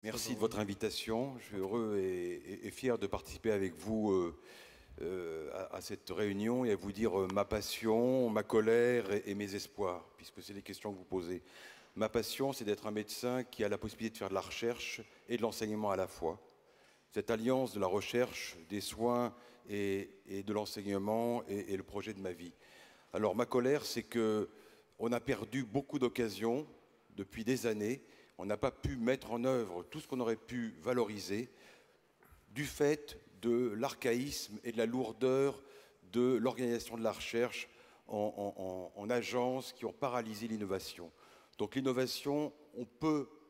Merci de votre invitation. Je suis heureux et fier de participer avec vous à cette réunion et à vous dire ma passion, ma colère et mes espoirs, puisque c'est les questions que vous posez. Ma passion, c'est d'être un médecin qui a la possibilité de faire de la recherche et de l'enseignement à la fois. Cette alliance de la recherche, des soins et de l'enseignement est le projet de ma vie. Alors ma colère, c'est qu'on a perdu beaucoup d'occasions depuis des années. On n'a pas pu mettre en œuvre tout ce qu'on aurait pu valoriser du fait de l'archaïsme et de la lourdeur de l'organisation de la recherche en agences qui ont paralysé l'innovation. Donc l'innovation,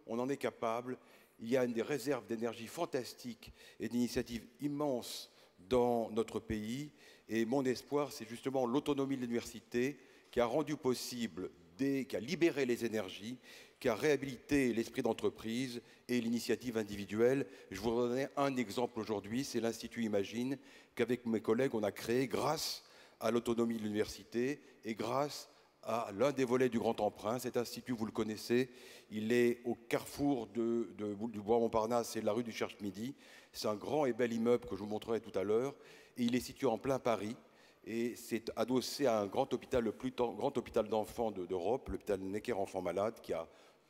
on en est capable. Il y a des réserves d'énergie fantastiques et d'initiatives immenses dans notre pays. Et mon espoir, c'est justement l'autonomie de l'université qui a rendu possible, qui a libéré les énergies, qui a réhabilité l'esprit d'entreprise et l'initiative individuelle. Je vous donner un exemple aujourd'hui, c'est l'Institut Imagine, qu'avec mes collègues, on a créé grâce à l'autonomie de l'université et grâce à l'un des volets du Grand Emprunt. Cet institut, vous le connaissez, il est au carrefour du bois Montparnasse et de la rue du Cherche-Midi. C'est un grand et bel immeuble que je vous montrerai tout à l'heure. Et il est situé en plein Paris. Et c'est adossé à un grand hôpital, le plus grand hôpital d'enfants d'Europe, l'hôpital Necker-Enfants Malades, qui a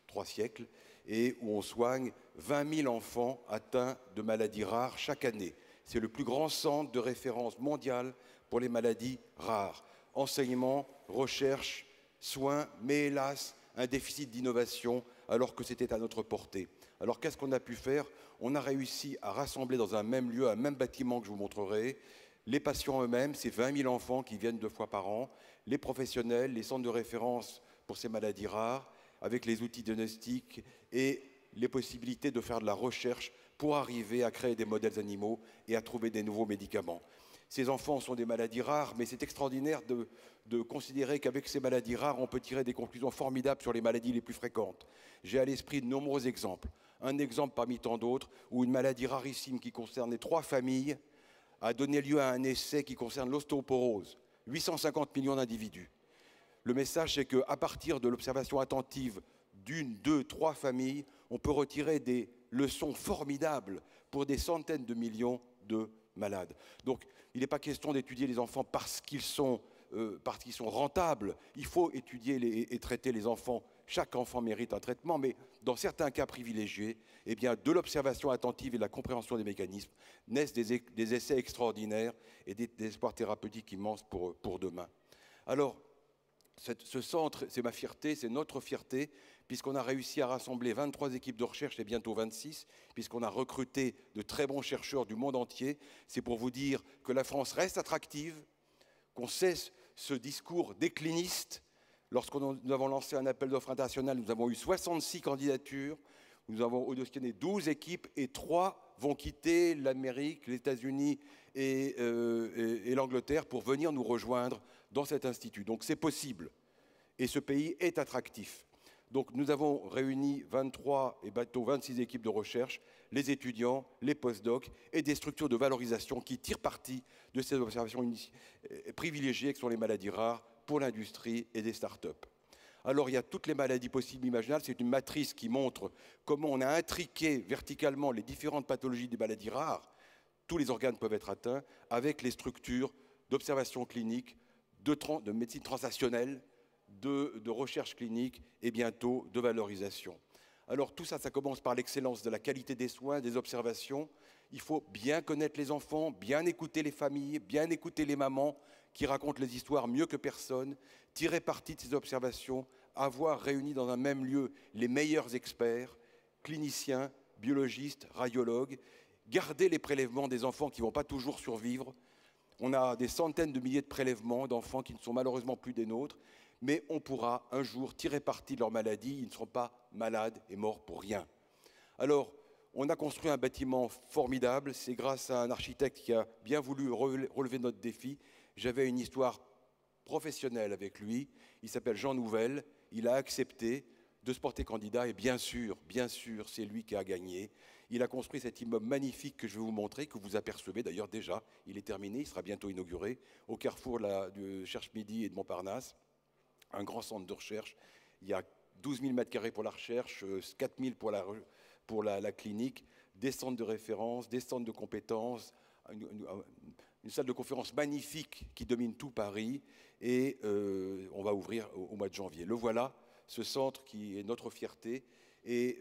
3 siècles, et où on soigne 20 000 enfants atteints de maladies rares chaque année. C'est le plus grand centre de référence mondial pour les maladies rares. Enseignement, recherche, soins, mais hélas, un déficit d'innovation alors que c'était à notre portée. Alors qu'est-ce qu'on a pu faire? On a réussi à rassembler dans un même lieu, un même bâtiment que je vous montrerai, les patients eux-mêmes, c'est 20 000 enfants qui viennent 2 fois par an, les professionnels, les centres de référence pour ces maladies rares, avec les outils diagnostiques et les possibilités de faire de la recherche pour arriver à créer des modèles animaux et à trouver des nouveaux médicaments. Ces enfants sont des maladies rares, mais c'est extraordinaire de considérer qu'avec ces maladies rares, on peut tirer des conclusions formidables sur les maladies les plus fréquentes. J'ai à l'esprit de nombreux exemples. Un exemple parmi tant d'autres, où une maladie rarissime qui concernait 3 familles a donné lieu à un essai qui concerne l'ostéoporose, 850 millions d'individus. Le message, c'est qu'à partir de l'observation attentive d'une, 2, 3 familles, on peut retirer des leçons formidables pour des centaines de millions de malades. Donc, il n'est pas question d'étudier les enfants parce qu'ils sont rentables. Il faut étudier et traiter les enfants. Chaque enfant mérite un traitement, mais dans certains cas privilégiés, eh bien, de l'observation attentive et de la compréhension des mécanismes naissent des essais extraordinaires et des espoirs thérapeutiques immenses pour demain. Alors, ce centre, c'est ma fierté, c'est notre fierté, puisqu'on a réussi à rassembler 23 équipes de recherche et bientôt 26, puisqu'on a recruté de très bons chercheurs du monde entier. C'est pour vous dire que la France reste attractive, qu'on cesse ce discours décliniste. Nous avons lancé un appel d'offres international, nous avons eu 66 candidatures, nous avons auditionné 12 équipes et 3 vont quitter l'Amérique, les États-Unis et l'Angleterre pour venir nous rejoindre dans cet institut. Donc c'est possible et ce pays est attractif. Donc nous avons réuni 23 et bientôt 26 équipes de recherche, les étudiants, les postdocs et des structures de valorisation qui tirent parti de ces observations privilégiées que sont les maladies rares pour l'industrie et des start-up. Alors il y a toutes les maladies possibles imaginables, c'est une matrice qui montre comment on a intriqué verticalement les différentes pathologies des maladies rares, tous les organes peuvent être atteints, avec les structures d'observation clinique, de médecine translationnelle, de recherche clinique et bientôt de valorisation. Alors tout ça, ça commence par l'excellence de la qualité des soins, des observations. Il faut bien connaître les enfants, bien écouter les familles, bien écouter les mamans qui racontent les histoires mieux que personne, tirer parti de ces observations, avoir réuni dans un même lieu les meilleurs experts, cliniciens, biologistes, radiologues, garder les prélèvements des enfants qui ne vont pas toujours survivre. On a des centaines de milliers de prélèvements d'enfants qui ne sont malheureusement plus des nôtres, mais on pourra un jour tirer parti de leur maladie, ils ne seront pas malades et morts pour rien. Alors, on a construit un bâtiment formidable, c'est grâce à un architecte qui a bien voulu relever notre défi. J'avais une histoire professionnelle avec lui, il s'appelle Jean Nouvel, il a accepté de se porter candidat et bien sûr, c'est lui qui a gagné. Il a construit cet immeuble magnifique que je vais vous montrer, que vous apercevez d'ailleurs déjà, il est terminé, il sera bientôt inauguré, au carrefour de Cherche-Midi et de Montparnasse. Un grand centre de recherche. Il y a 12 000 m² pour la recherche, 4 000 pour la clinique, des centres de référence, des centres de compétences, une salle de conférence magnifique qui domine tout Paris, et on va ouvrir au mois de janvier. Le voilà, ce centre qui est notre fierté, et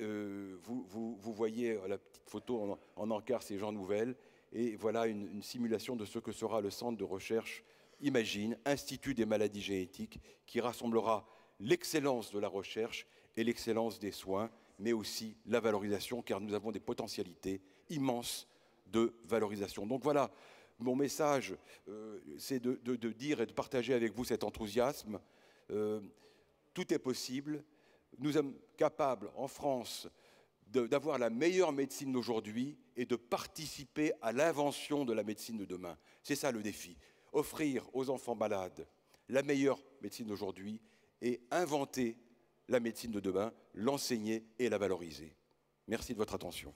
vous voyez la petite photo en encart, c'est Jean Nouvel, et voilà une simulation de ce que sera le centre de recherche Imagine, Institut des maladies génétiques, qui rassemblera l'excellence de la recherche et l'excellence des soins, mais aussi la valorisation, car nous avons des potentialités immenses de valorisation. Donc voilà, mon message, c'est de dire et de partager avec vous cet enthousiasme. Tout est possible. Nous sommes capables, en France, d'avoir la meilleure médecine d'aujourd'hui et de participer à l'invention de la médecine de demain. C'est ça le défi. Offrir aux enfants malades la meilleure médecine d'aujourd'hui et inventer la médecine de demain, l'enseigner et la valoriser. Merci de votre attention.